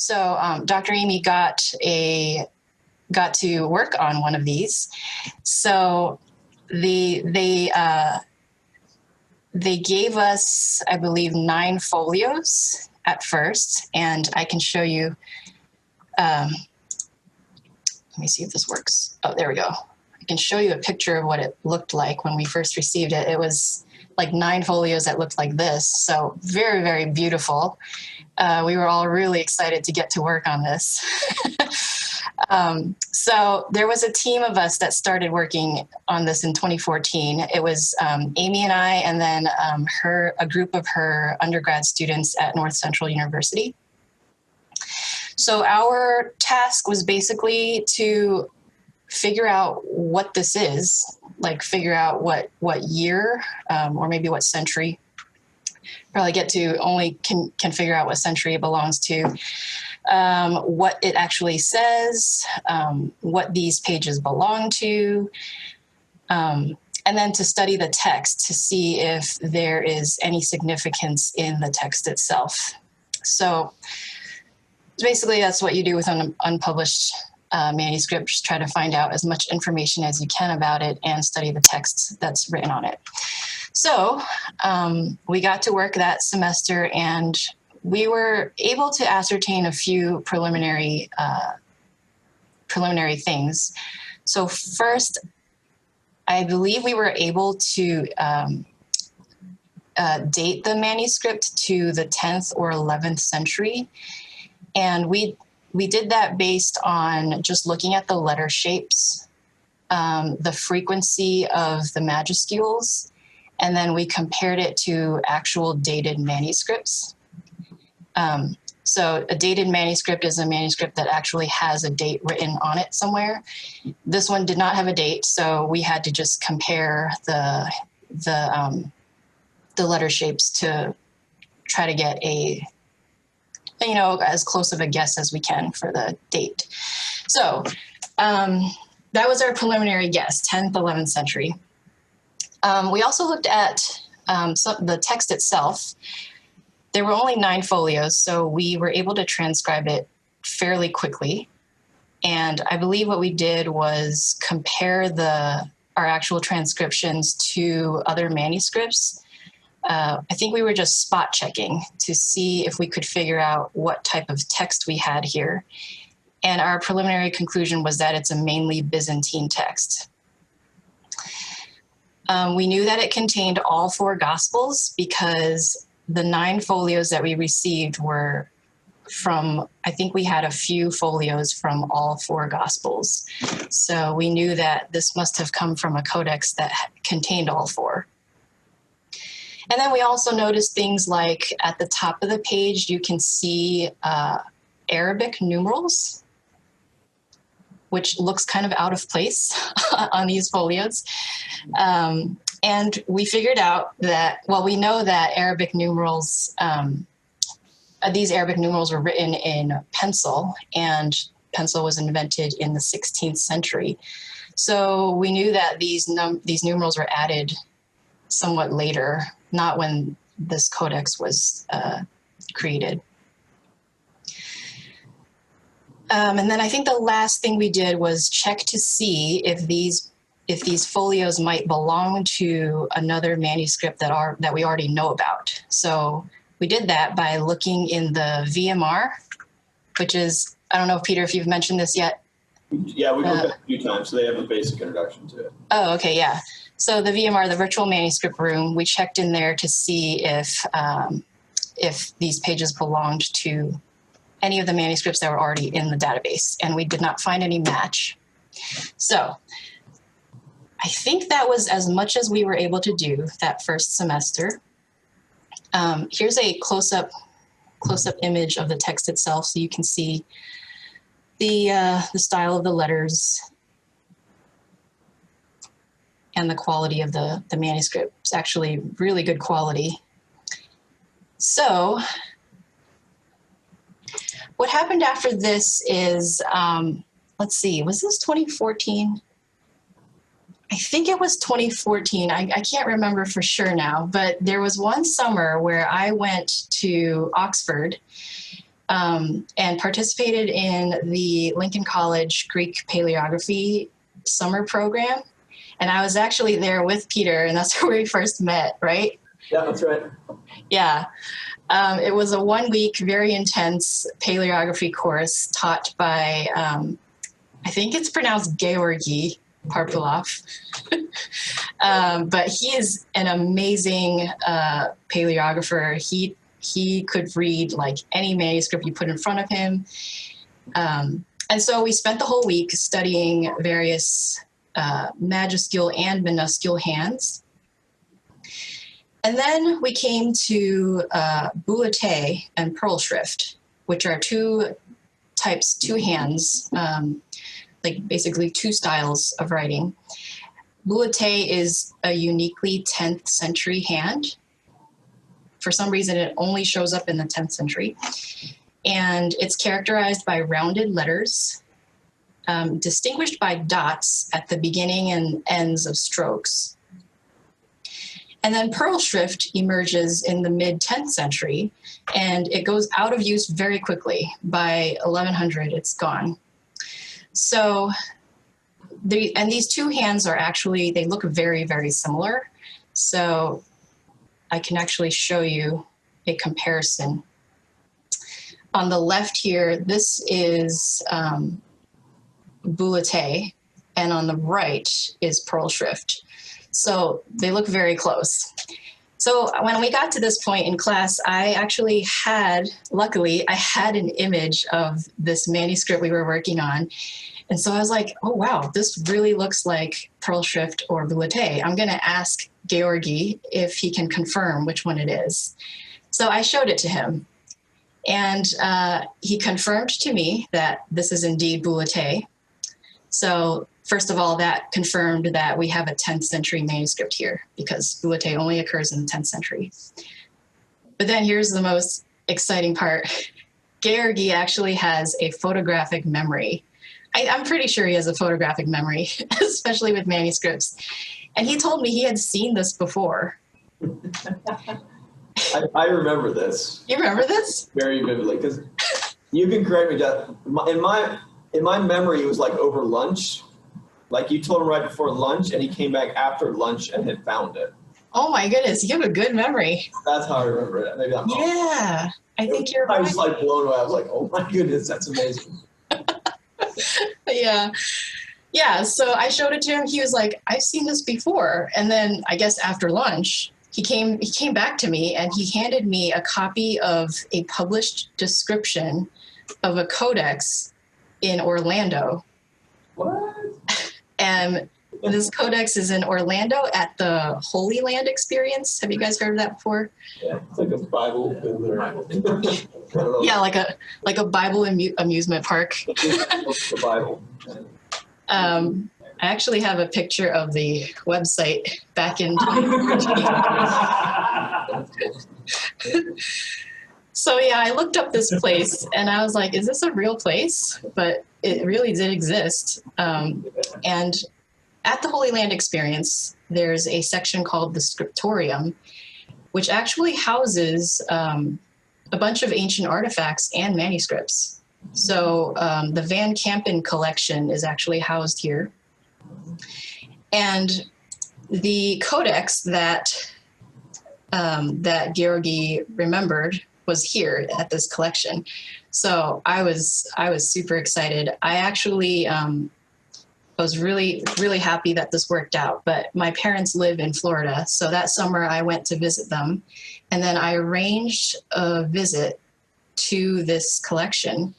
So Dr. Amy got to work on one of these. So they gave us, I believe, 9 folios at first, and I can show you. Let me see if this works. Oh, there we go. I can show you a picture of what it looked like when we first received it. It was like 9 folios that looked like this. So very, very beautiful. We were all really excited to get to work on this. So there was a team of us that started working on this in 2014. It was Amy and I, and then a group of her undergrad students at North Central University. So our task was basically to figure out what this is, like figure out what year or maybe what century. Probably get to only can figure out what century it belongs to, what it actually says, what these pages belong to, and then to study the text to see if there is any significance in the text itself. So basically that's what you do with an unpublished manuscript, just try to find out as much information as you can about it and study the text that's written on it. So we got to work that semester, and we were able to ascertain a few preliminary things. So first, I believe we were able to date the manuscript to the 10th or 11th century. And we did that based on just looking at the letter shapes, the frequency of the majuscules, and then we compared it to actual dated manuscripts. So a dated manuscript is a manuscript that actually has a date written on it somewhere. This one did not have a date, so we had to just compare the letter shapes to try to get as close of a guess as we can for the date. So that was our preliminary guess, 10th, 11th century. We also looked at the text itself. There were only 9 folios, so we were able to transcribe it fairly quickly. And I believe what we did was compare our actual transcriptions to other manuscripts. I think we were just spot checking to see if we could figure out what type of text we had here. And our preliminary conclusion was that it's a mainly Byzantine text. We knew that it contained all 4 Gospels because the 9 folios that we received were from, I think we had a few folios from all 4 Gospels. So we knew that this must have come from a codex that contained all 4. And then we also noticed things like at the top of the page, you can see Arabic numerals, which looks kind of out of place on these folios. And we figured out that, well, we know that Arabic numerals, these Arabic numerals were written in pencil, and pencil was invented in the 16th century. So we knew that these numerals were added somewhat later, not when this codex was created. And then I think the last thing we did was check to see if these folios might belong to another manuscript that we already know about. So we did that by looking in the VMR, which is, I don't know, Peter, if you've mentioned this yet. Yeah, we've looked at it a few times, so they have a basic introduction to it. Oh, okay, yeah. So the VMR, the virtual manuscript room, we checked in there to see if these pages belonged to any of the manuscripts that were already in the database, and we did not find any match. So I think that was as much as we were able to do that first semester. Here's a close-up image of the text itself, so you can see the style of the letters and the quality of the manuscript. It's actually really good quality. So what happened after this is, let's see, was this 2014? I think it was 2014. I can't remember for sure now, but there was one summer where I went to Oxford and participated in the Lincoln College Greek Paleography summer program. And I was actually there with Peter, and that's where we first met, right? Yeah, that's right. Yeah. It was a 1 week, very intense paleography course taught by, I think it's pronounced Georgi Parpulov. But he is an amazing paleographer. He could read like any manuscript you put in front of him. And so we spent the whole week studying various majuscule and minuscule hands. And then we came to boulette and pearl shrift, which are two hands, like basically two styles of writing. Boulette is a uniquely 10th century hand. For some reason, it only shows up in the 10th century. And it's characterized by rounded letters, distinguished by dots at the beginning and ends of strokes. And then pearl shrift emerges in the mid-10th century, and it goes out of use very quickly. By 1100, it's gone. So, and these two hands are actually, they look very, very similar. So I can actually show you a comparison. On the left here, this is boulette, and on the right is pearl shrift. So they look very close. So when we got to this point in class, luckily, I had an image of this manuscript we were working on. And so I was like, oh, wow, this really looks like pearl shrift or boulette. I'm going to ask Georgi if he can confirm which one it is. So I showed it to him. And he confirmed to me that this is indeed boulette. So first of all, that confirmed that we have a 10th century manuscript here, because boulette only occurs in the 10th century. But then here's the most exciting part. Georgi actually has a photographic memory. I'm pretty sure he has a photographic memory, especially with manuscripts. And he told me he had seen this before. I remember this. You remember this? Very vividly, because you can correct me, Jeff. In my memory, it was like over lunch. Like you told him right before lunch, and he came back after lunch and had found it. Oh my goodness, you have a good memory. That's how I remember it. Maybe I'm wrong. Yeah, I think you're right. I was like blown away. I was like, oh my goodness, that's amazing. Yeah, so I showed it to him. He was like, I've seen this before. And then I guess after lunch, he came back to me and he handed me a copy of a published description of a codex in Orlando. What? And this codex is in Orlando at the Holy Land Experience. Have you guys heard of that before? Yeah, it's like a Bible. Yeah, like a Bible amusement park. The Bible. I actually have a picture of the website back in 2014. So yeah, I looked up this place and I was like, is this a real place? But it really did exist. And at the Holy Land Experience, there's a section called the Scriptorium, which actually houses a bunch of ancient artifacts and manuscripts. So the Van Kampen collection is actually housed here. And the codex that Georgi remembered was here at this collection. So I was super excited. I actually was really, really happy that this worked out. But my parents live in Florida, so that summer I went to visit them. And then I arranged a visit to this collection.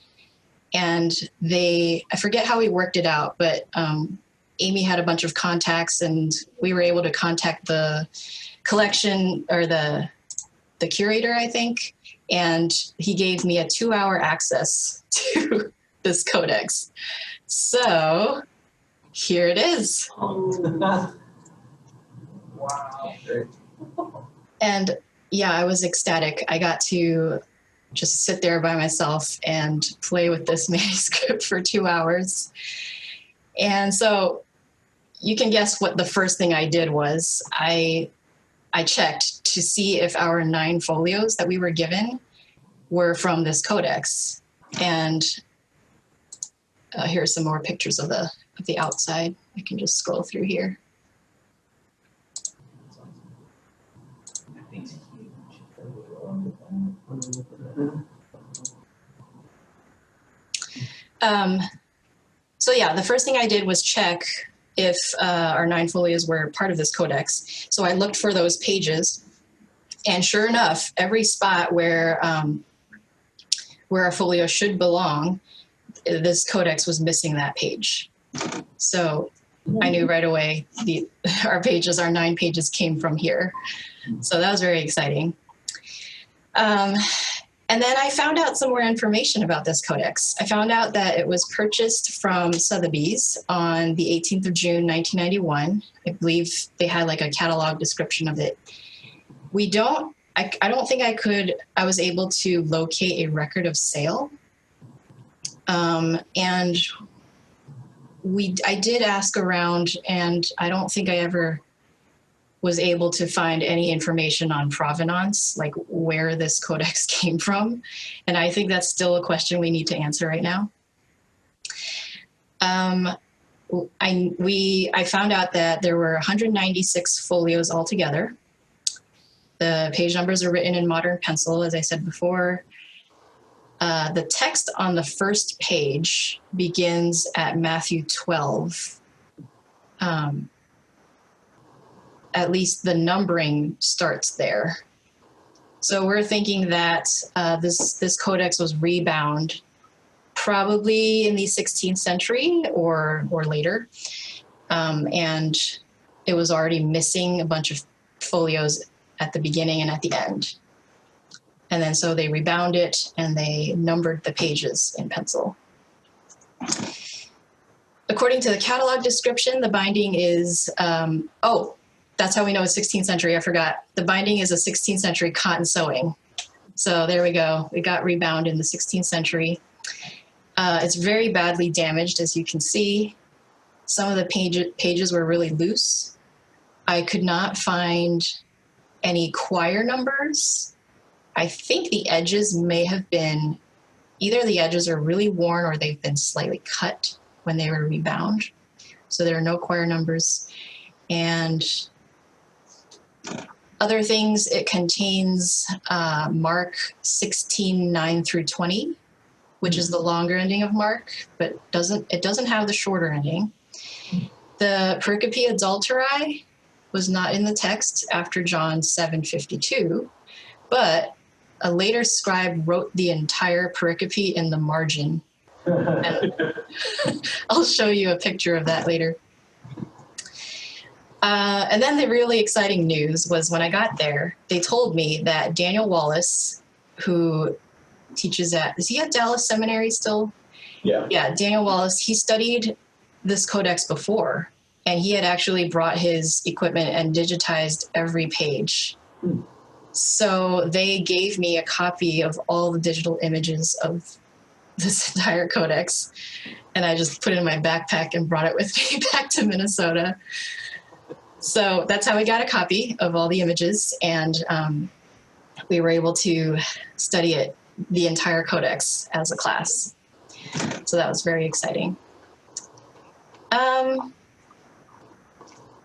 And I forget how we worked it out, but Amy had a bunch of contacts and we were able to contact the collection or the curator, I think. And he gave me a 2-hour access to this codex. So here it is. Wow. And yeah, I was ecstatic. I got to just sit there by myself and play with this manuscript for 2 hours. And so you can guess what the first thing I did was. I checked to see if our 9 folios that we were given were from this codex. And here's some more pictures of the outside. I can just scroll through here. So yeah, the first thing I did was check if our 9 folios were part of this codex. So I looked for those pages, and sure enough, every spot where our folio should belong, this codex was missing that page. So I knew right away our 9 pages came from here. So that was very exciting. And then I found out some more information about this codex. I found out that it was purchased from Sotheby's on the 18th of June, 1991. I believe they had like a catalog description of it. I don't think I was able to locate a record of sale. And I did ask around, and I don't think I ever was able to find any information on provenance, like where this codex came from. And I think that's still a question we need to answer right now. I found out that there were 196 folios altogether. The page numbers are written in modern pencil, as I said before. The text on the first page begins at Matthew 12. At least the numbering starts there. So we're thinking that this codex was rebound probably in the 16th century or later. And it was already missing a bunch of folios at the beginning and at the end. And then so they rebound it and they numbered the pages in pencil. According to the catalog description, the binding is, that's how we know it's 16th century. I forgot. The binding is a 16th century cotton sewing. So there we go. It got rebound in the 16th century. It's very badly damaged, as you can see. Some of the pages were really loose. I could not find any quire numbers. I think the edges may have been, either the edges are really worn or they've been slightly cut when they were rebound. So there are no quire numbers. And other things, it contains Mark 16:9 through 20, which is the longer ending of Mark, but it doesn't have the shorter ending. The pericope adulteri was not in the text after John 7:52, but a later scribe wrote the entire pericope in the margin. I'll show you a picture of that later. And then the really exciting news was when I got there, they told me that Daniel Wallace, who teaches is he at Dallas Seminary still? Yeah. Yeah, Daniel Wallace, he studied this codex before, and he had actually brought his equipment and digitized every page. So they gave me a copy of all the digital images of this entire codex, and I just put it in my backpack and brought it with me back to Minnesota. So that's how we got a copy of all the images, and we were able to study the entire codex as a class. So that was very exciting.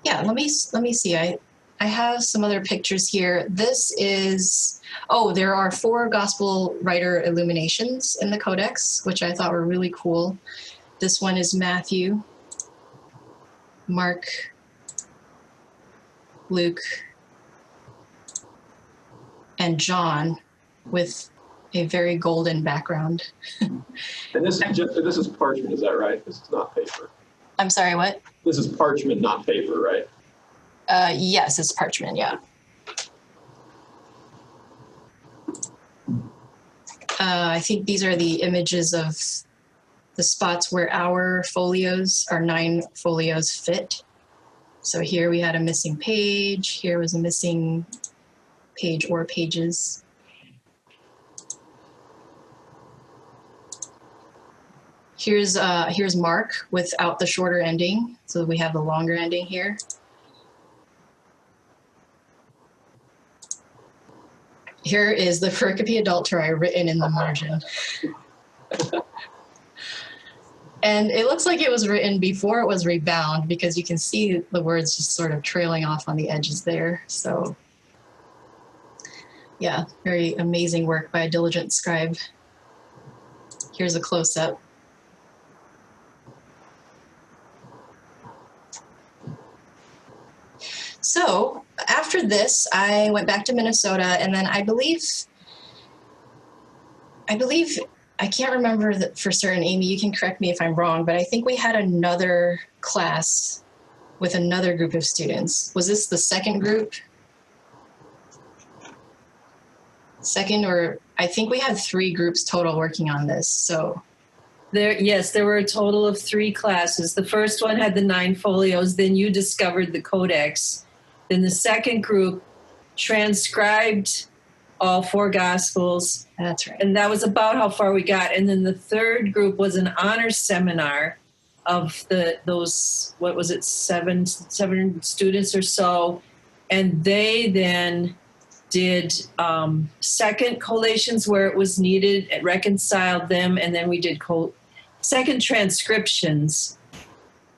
Yeah, let me see. I have some other pictures here. This is, there are 4 gospel writer illuminations in the codex, which I thought were really cool. This one is Matthew, Mark, Luke, and John, with a very golden background. And this is parchment, is that right? This is not paper. I'm sorry, what? This is parchment, not paper, right? Yes, it's parchment, yeah. I think these are the images of the spots where our 9 folios fit. So here we had a missing page. Here was a missing page or pages. Here's Mark without the shorter ending. So we have the longer ending here. Here is the pericope adulterae written in the margin. And it looks like it was written before it was rebound because you can see the words just sort of trailing off on the edges there. So yeah, very amazing work by a diligent scribe. Here's a close-up. So after this, I went back to Minnesota, and then I believe, I can't remember that for certain, Amy, you can correct me if I'm wrong, but I think we had another class with another group of students. Was this the second group? Second, or I think we had 3 groups total working on this, so. Yes, there were a total of 3 classes. The first one had the 9 folios, then you discovered the Codex. Then the second group transcribed all 4 Gospels. That's right. And that was about how far we got. And then the third group was an honor seminar of those, what was it, 7 students or so. And they then did second collations where it was needed, it reconciled them, and then we did second transcriptions,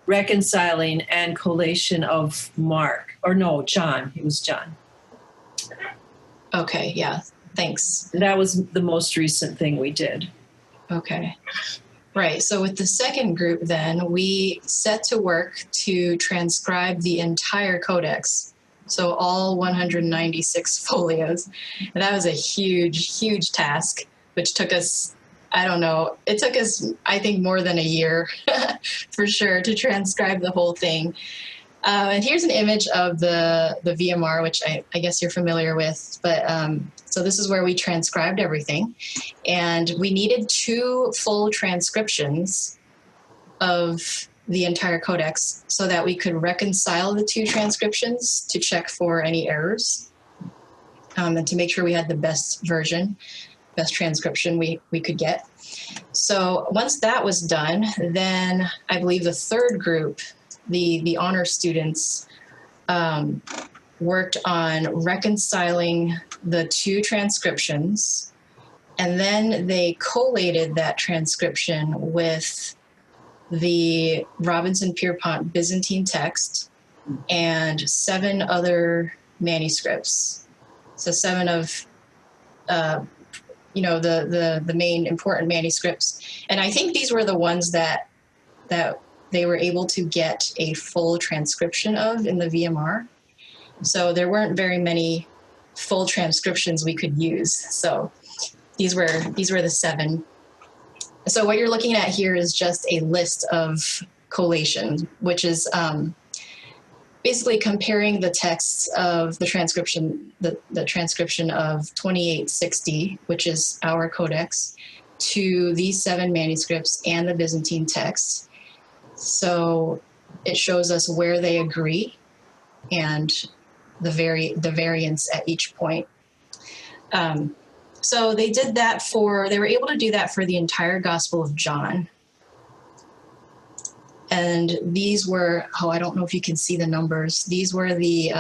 reconciling and collation of Mark, or no, John. It was John. Okay, yeah, thanks. That was the most recent thing we did. Okay. Right, so with the second group then, we set to work to transcribe the entire Codex. So all 196 folios. And that was a huge, huge task, which took us, I don't know, it took us, I think, more than a year for sure to transcribe the whole thing. And here's an image of the VMR, which I guess you're familiar with. But so this is where we transcribed everything. And we needed 2 full transcriptions of the entire Codex so that we could reconcile the 2 transcriptions to check for any errors and to make sure we had the best version, best transcription we could get. So once that was done, then I believe the third group, the honor students, worked on reconciling the 2 transcriptions, and then they collated that transcription with the Robinson-Pierpont Byzantine text and 7 other manuscripts. So 7 of, the main important manuscripts. And I think these were the ones that they were able to get a full transcription of in the VMR. So there weren't very many full transcriptions we could use. So these were the 7. So what you're looking at here is just a list of collation, which is basically comparing the texts of the transcription, the transcription of 2860, which is our Codex, to these 7 manuscripts and the Byzantine texts. So it shows us where they agree and the variance at each point. So they did that they were able to do that for the entire Gospel of John. And these were, I don't know if you can see the numbers. These were the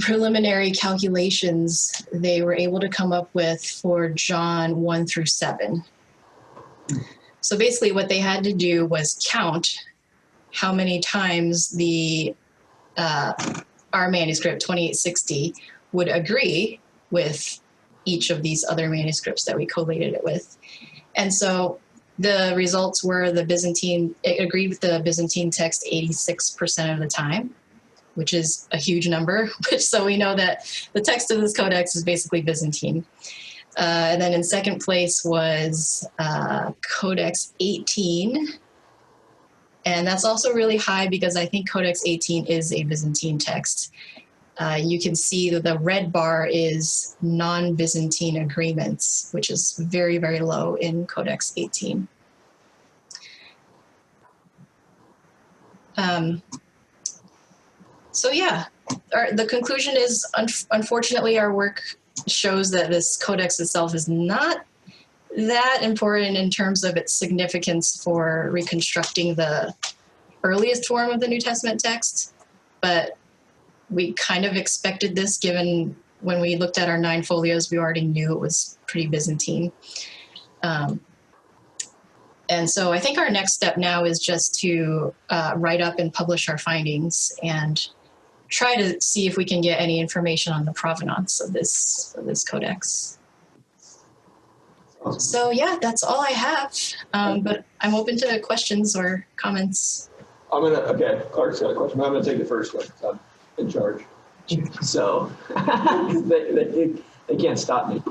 preliminary calculations they were able to come up with for John 1 through 7. So basically what they had to do was count how many times our manuscript 2860 would agree with each of these other manuscripts that we collated it with. And so the results were it agreed with the Byzantine text 86% of the time, which is a huge number, so we know that the text of this Codex is basically Byzantine. And then in second place was Codex 18. And that's also really high because I think Codex 18 is a Byzantine text. You can see that the red bar is non-Byzantine agreements, which is very, very low in Codex 18. So yeah, the conclusion is, unfortunately, our work shows that this Codex itself is not that important in terms of its significance for reconstructing the earliest form of the New Testament text, but we kind of expected this given when we looked at our 9 folios, we already knew it was pretty Byzantine. And so I think our next step now is just to write up and publish our findings and try to see if we can get any information on the provenance of this codex. So yeah, that's all I have. But I'm open to questions or comments. Okay, Clark's got a question. I'm gonna take the first one, 'cause I'm in charge. So, they can't stop me.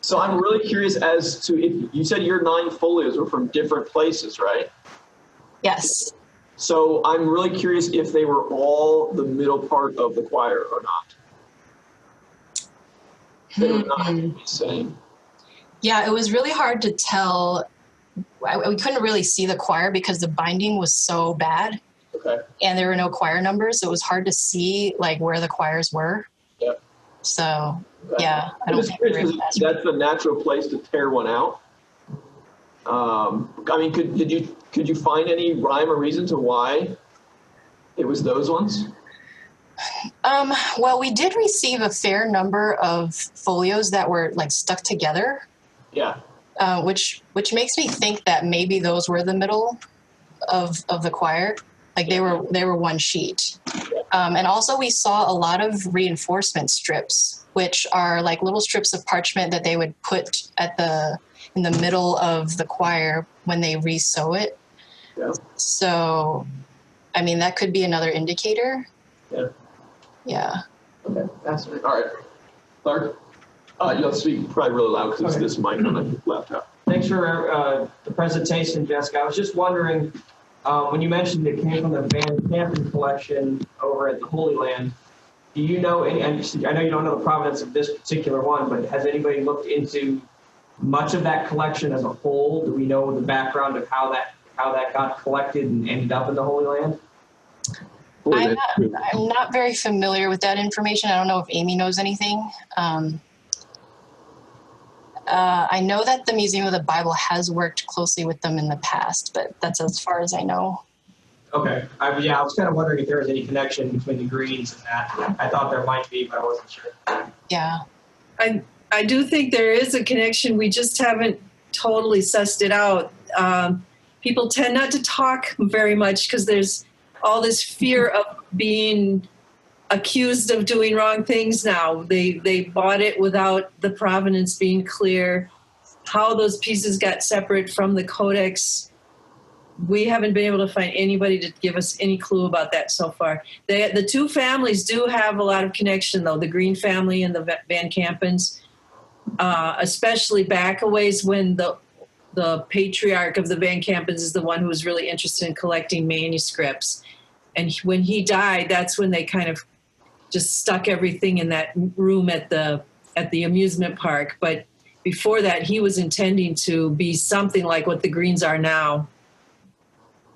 So I'm really curious as to if you said your 9 folios were from different places, right? Yes. So I'm really curious if they were all the middle part of the choir or not. They were not the same. Yeah, it was really hard to tell. We couldn't really see the choir because the binding was so bad. Okay. And there were no choir numbers, so it was hard to see like where the choirs were. Yeah. So Okay. yeah, I don't think we were able to ask. That's the natural place to tear one out. I mean, could you find any rhyme or reason to why it was those ones? Well, we did receive a fair number of folios that were like stuck together. Yeah. Which makes me think that maybe those were the middle of the choir. Like they were one sheet. And also we saw a lot of reinforcement strips, which are like little strips of parchment that they would put in the middle of the choir when they re-sew it. Yeah. So, I mean, that could be another indicator. Yeah. Yeah. Okay, fascinating. All right, Clark, you'll speak probably really loud because it's this mic on the laptop. Thanks for the presentation, Jessica. I was just wondering, when you mentioned it came from the Van Campen collection over at the Holy Land, do you know, and I know you don't know the provenance of this particular one, but has anybody looked into much of that collection as a whole? Do we know the background of how that got collected and ended up in the Holy Land? I'm not very familiar with that information. I don't know if Amy knows anything. I know that the Museum of the Bible has worked closely with them in the past, but that's as far as I know. Okay. I was kind of wondering if there was any connection between the Greens and that. I thought there might be, but I wasn't sure. Yeah. I do think there is a connection. We just haven't totally sussed it out. People tend not to talk very much because there's all this fear of being accused of doing wrong things now. They bought it without the provenance being clear. How those pieces got separate from the Codex, we haven't been able to find anybody to give us any clue about that so far. The 2 families do have a lot of connection, though, the Green family and the Van Campens, especially back a ways when the patriarch of the Van Campens is the one who was really interested in collecting manuscripts. And when he died, that's when they kind of just stuck everything in that room at the amusement park. But before that, he was intending to be something like what the Greens are now.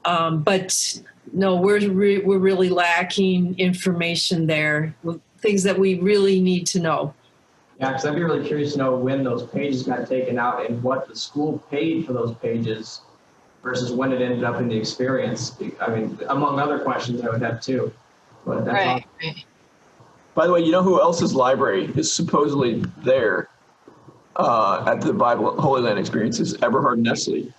But no, we're really lacking information there, things that we really need to know. Yeah, because I'd be really curious to know when those pages got taken out and what the school paid for those pages versus when it ended up in the experience. I mean, among other questions I would have too. But that's Right. By the way, you know who else's library is supposedly there at the Bible Holy Land Experiences? Eberhard Nestle.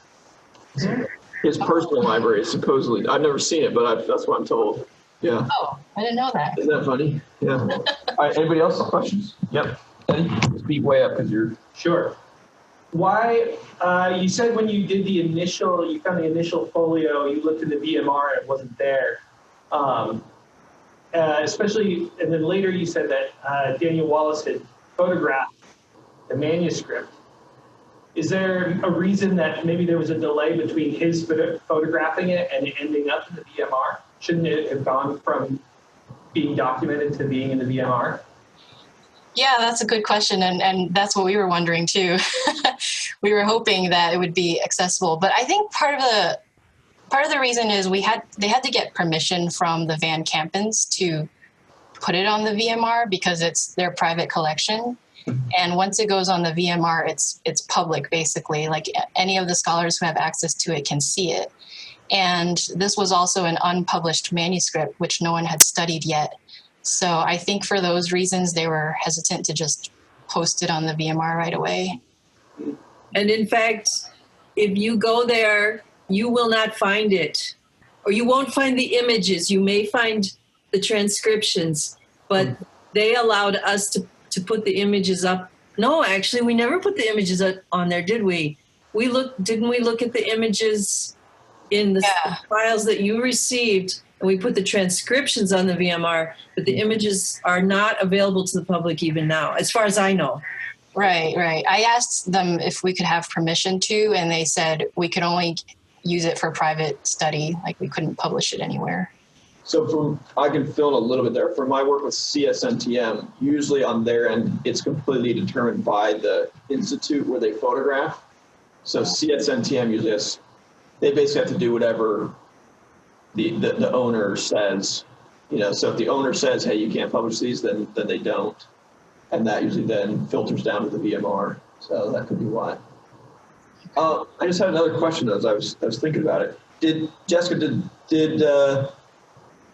His personal library is supposedly, I've never seen it, but that's what I'm told. Yeah. Oh, I didn't know that. Isn't that funny? Yeah. All right, anybody else have questions? Yep. Eddie, speak way up because you're... Sure. Why, you said when you did you found the initial folio, you looked at the VMR and it wasn't there. Especially, and then later you said that Daniel Wallace had photographed the manuscript. Is there a reason that maybe there was a delay between his photographing it and ending up in the VMR? Shouldn't it have gone from being documented to being in the VMR? Yeah, that's a good question, and that's what we were wondering too. We were hoping that it would be accessible, but I think part of the reason is they had to get permission from the Van Campens to put it on the VMR because it's their private collection. And once it goes on the VMR, it's public basically. Like any of the scholars who have access to it can see it. And this was also an unpublished manuscript, which no one had studied yet. So I think for those reasons, they were hesitant to just post it on the VMR right away. And in fact, if you go there, you will not find it, or you won't find the images. You may find the transcriptions, but they allowed us to put the images up. No, actually, we never put the images on there, did we? Didn't we look at the images in the Yeah. files that you received, and we put the transcriptions on the VMR, but the images are not available to the public even now, as far as I know. Right. I asked them if we could have permission to, and they said we could only use it for private study. Like we couldn't publish it anywhere. So I can fill in a little bit there. For my work with CSNTM, usually on their end, it's completely determined by the institute where they photograph. So CSNTM usually they basically have to do whatever the owner says. So if the owner says, hey, you can't publish these, then they don't. And that usually then filters down to the VMR. So that could be why. I just had another question though, as I was thinking about it. Did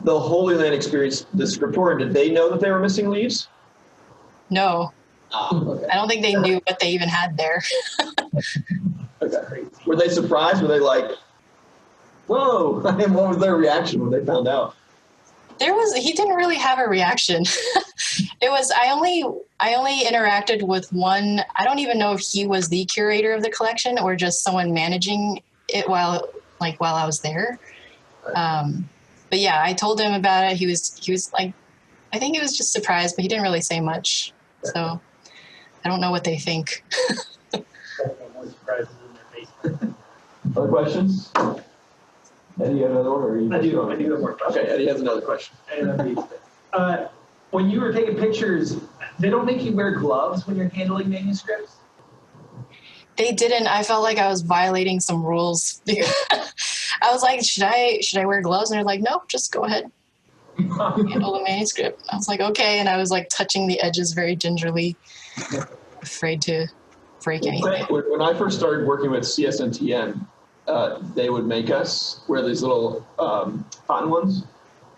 the Holy Land experience, the scriptorium, did they know that they were missing leaves? No, Okay. I don't think they knew what they even had there. Okay. Were they surprised? Were they like, whoa? And what was their reaction when they found out? He didn't really have a reaction. I only interacted with one. I don't even know if he was the curator of the collection or just someone managing it while I was there. But yeah, I told him about it. He was like, I think he was just surprised, but he didn't really say much. So I don't know what they think. More surprises in their basement. Other questions? Eddie, you have another one? Or you I do have more questions. Okay, Eddie has another question. When you were taking pictures, they don't make you wear gloves when you're handling manuscripts? They didn't. I felt like I was violating some rules. I was like, should I wear gloves? And they're like, no, just go ahead. Handle the manuscript. I was like, okay. And I was like touching the edges very gingerly, afraid to break anything. When I first started working with CSNTM, they would make us wear these little cotton ones,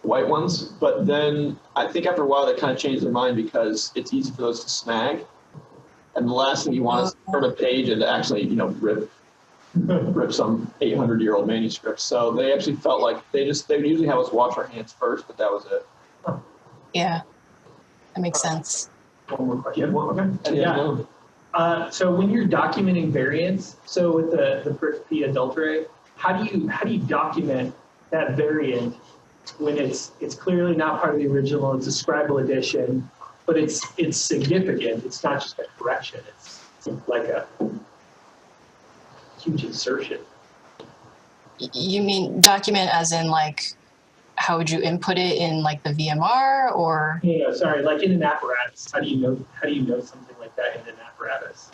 white ones. But then I think after a while they kind of changed their mind because it's easy for those to snag. And the last thing you want is to turn a page and actually, rip some 800-year-old manuscript. So they actually felt like they would usually have us wash our hands first, but that was it. Yeah, that makes sense. One more question. Okay. Yeah. So when you're documenting variants, so with the Pericope adulterae, how do you document that variant when it's clearly not part of the original? It's a scribal edition, but it's significant. It's not just a correction. It's like a huge insertion. You mean document as in like, how would you input it in like the VMR or? Sorry, like in an apparatus. How do you know something like that in an apparatus?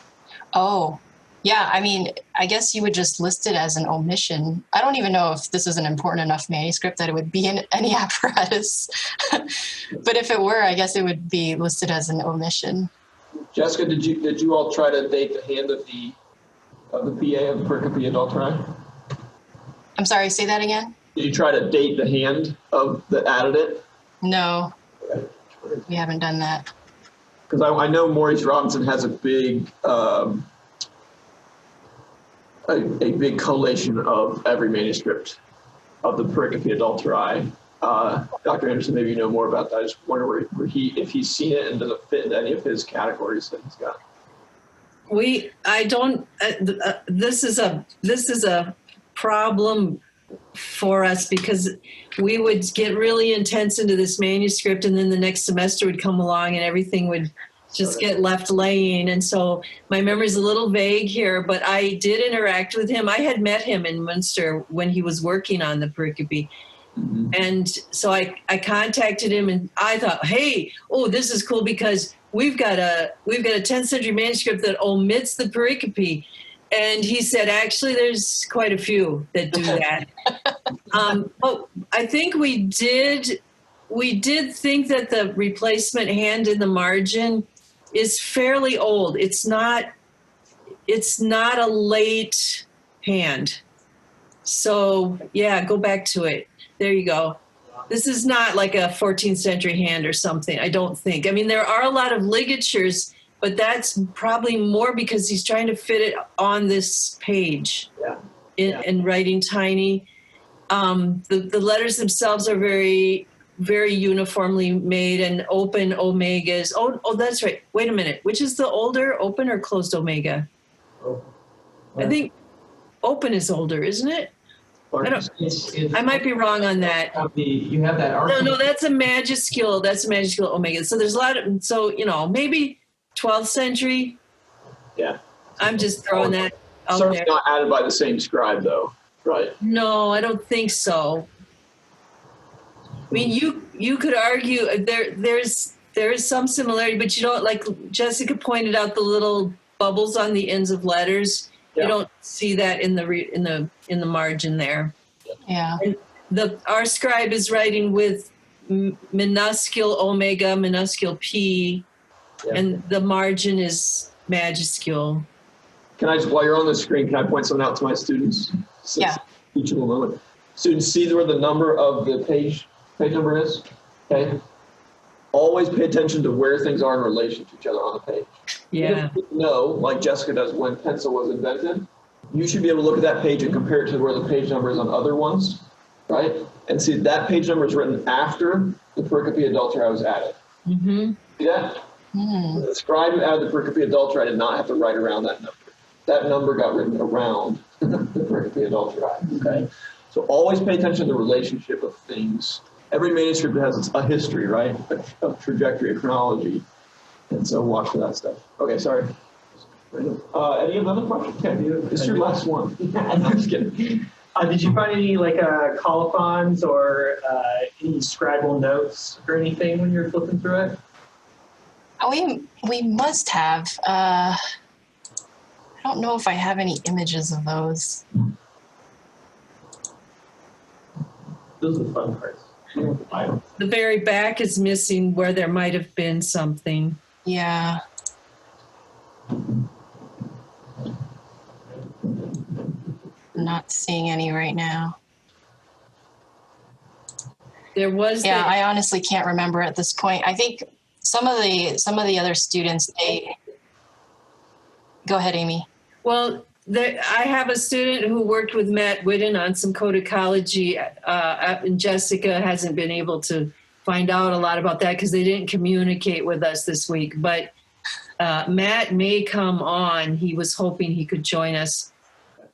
Oh, yeah. I mean, I guess you would just list it as an omission. I don't even know if this is an important enough manuscript that it would be in any apparatus. But if it were, I guess it would be listed as an omission. Jessica, did you all try to date the hand of the PA of the Pericope adulterae? I'm sorry, say that again? Did you try to date the hand that added it? No, we haven't done that. Because I know Maurice Robinson has a big big collation of every manuscript of the Pericope adulterae. Dr. Anderson, maybe you know more about that. I just wonder if he's seen it and does it fit into any of his categories that he's got. This is a problem for us because we would get really intense into this manuscript and then the next semester would come along and everything would just get left laying. And so my memory's a little vague here, but I did interact with him. I had met him in Munster when he was working on the Pericope. Mm-hmm. And so I contacted him and I thought, hey, this is cool because we've got a 10th century manuscript that omits the Pericope. And he said, actually, there's quite a few that do that. But I think we did think that the replacement hand in the margin is fairly old. It's not a late hand. So yeah, go back to it. There you go. This is not like a 14th century hand or something, I don't think. I mean, there are a lot of ligatures, but that's probably more because he's trying to fit it on this page and writing tiny. The letters themselves are very, very uniformly made and open omegas. Oh, that's right. Wait a minute. Which is the older, open or closed omega? I think open is older, isn't it? I might be wrong on that. You have that arc. No, that's a majuscule. That's a majuscule omega. So there's a lot of, so, maybe 12th century. Yeah. I'm just throwing that out Certainly there. not added by the same scribe, though. Right. No, I don't think so. I mean, you could argue there is some similarity, but you don't, like Jessica pointed out, the little bubbles on the ends of letters. Yeah. You don't see that in the margin there. Yeah. Our scribe is writing with minuscule omega, minuscule p, and the margin is majuscule. Can I just, while you're on the screen, can I point something out to my students? Yeah. Teachable moment. Students, see where the number of the page number is? Okay. Always pay attention to where things are in relation to each other on the page. Yeah. If you know, like Jessica does, when pencil was invented, you should be able to look at that page and compare it to where the page number is on other ones, right? And see that page number is written after the pericope adulterae was added. Mm-hmm. See that? Mm. The scribe who added the pericope adulterae did not have to write around that number. That number got written around the pericope adulterae, okay? So always pay attention to the relationship of things. Every manuscript has a history, right? A trajectory, a chronology. And so watch for that stuff. Okay, sorry. Any other questions? Yeah, this is your last one. I'm just kidding. Did you find any colophons or any scribal notes or anything when you're flipping through it? We must have. I don't know if I have any images of those. Those are the fun parts. The very back is missing where there might have been something. Yeah. Not seeing any right now. There was. Yeah, I honestly can't remember at this point. I think some of the other students, they. Go ahead, Amy. Well, I have a student who worked with Matt Whitten on some codicology, and Jessica hasn't been able to find out a lot about that because they didn't communicate with us this week. But Matt may come on. He was hoping he could join us.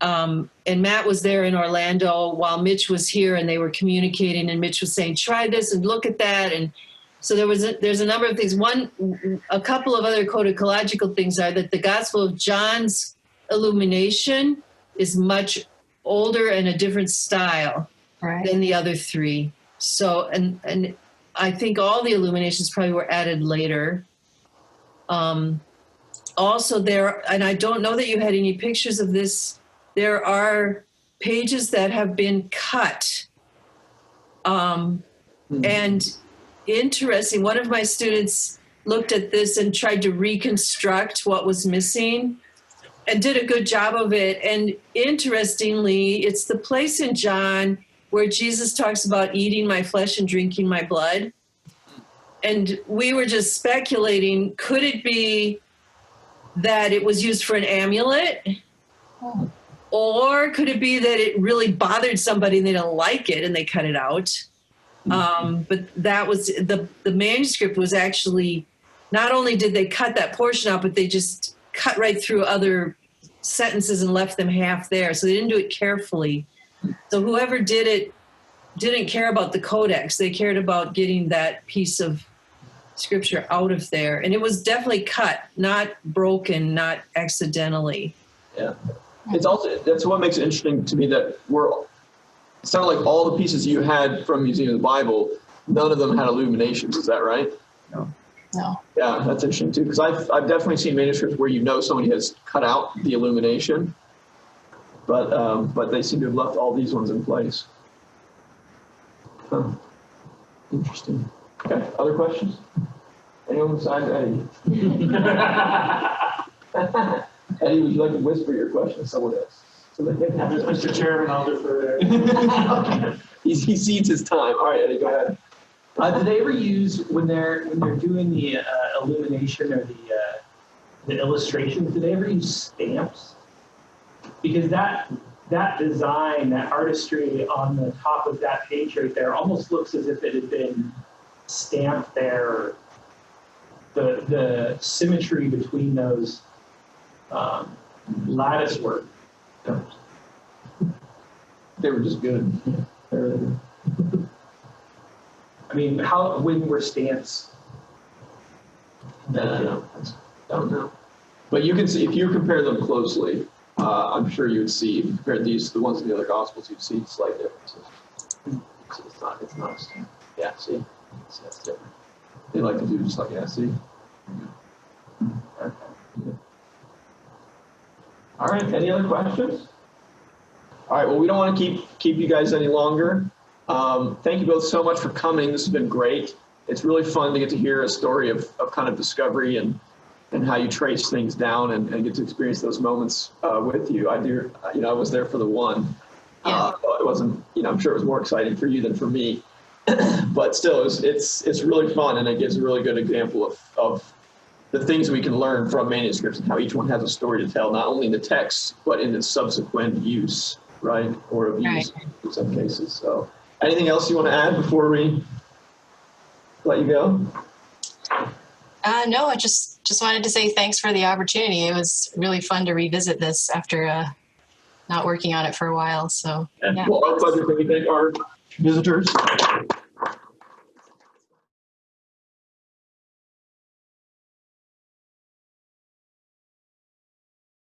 And Matt was there in Orlando while Mitch was here, and they were communicating, and Mitch was saying, try this and look at that. And so there's a number of things. A couple of other codicological things are that the Gospel of John's illumination is much older and a different style than the other three. So, and I think all the illuminations probably were added later. Also there, and I don't know that you had any pictures of this, there are pages that have been cut. And interesting, one of my students looked at this and tried to reconstruct what was missing and did a good job of it. And interestingly, it's the place in John where Jesus talks about eating my flesh and drinking my blood. And we were just speculating, could it be that it was used for an amulet? Oh. Or could it be that it really bothered somebody and they don't like it and they cut it out? But that was, the manuscript was actually, not only did they cut that portion out, but they just cut right through other sentences and left them half there. So they didn't do it carefully. So whoever did it didn't care about the Codex. They cared about getting that piece of scripture out of there. And it was definitely cut, not broken, not accidentally. Yeah. It's also, that's what makes it interesting to me that it sounded like all the pieces you had from Museum of the Bible, none of them had illuminations. Is that right? No. Yeah, that's interesting too, because I've definitely seen manuscripts where somebody has cut out the illumination, but they seem to have left all these ones in place. Huh. Interesting. Okay, other questions? Anyone besides Eddie? Eddie, would you like to whisper your question to someone else? Mr. Chairman, I'll defer there. He cedes his time. All right, Eddie, go ahead. Do they ever use, when they're doing the illumination or the illustrations, do they ever use stamps? Because that design, that artistry on the top of that page right there almost looks as if it had been stamped there. The symmetry between those lattice work. They were just good. I mean, when were stamps? Don't know. But you can see, if you compare them closely, I'm sure you would see, if you compare these to the ones in the other Gospels, you'd see slight differences. It's not a stamp. Yeah, see? That's different. They like to do just like, yeah, see? Okay. All right, any other questions? All right, well, we don't want to keep you guys any longer. Thank you both so much for coming. This has been great. It's really fun to get to hear a story of kind of discovery and how you trace things down and get to experience those moments with you. I was there for the one. Yeah. It wasn't, I'm sure it was more exciting for you than for me. But still, it's really fun, and it gives a really good example of the things we can learn from manuscripts and how each one has a story to tell, not only in the text, but in its subsequent use, right? Or abuse in some cases. So anything else you want to add before we let you go? No, I just wanted to say thanks for the opportunity. It was really fun to revisit this after not working on it for a while. So, yeah. Well, our pleasure. Can we thank our visitors?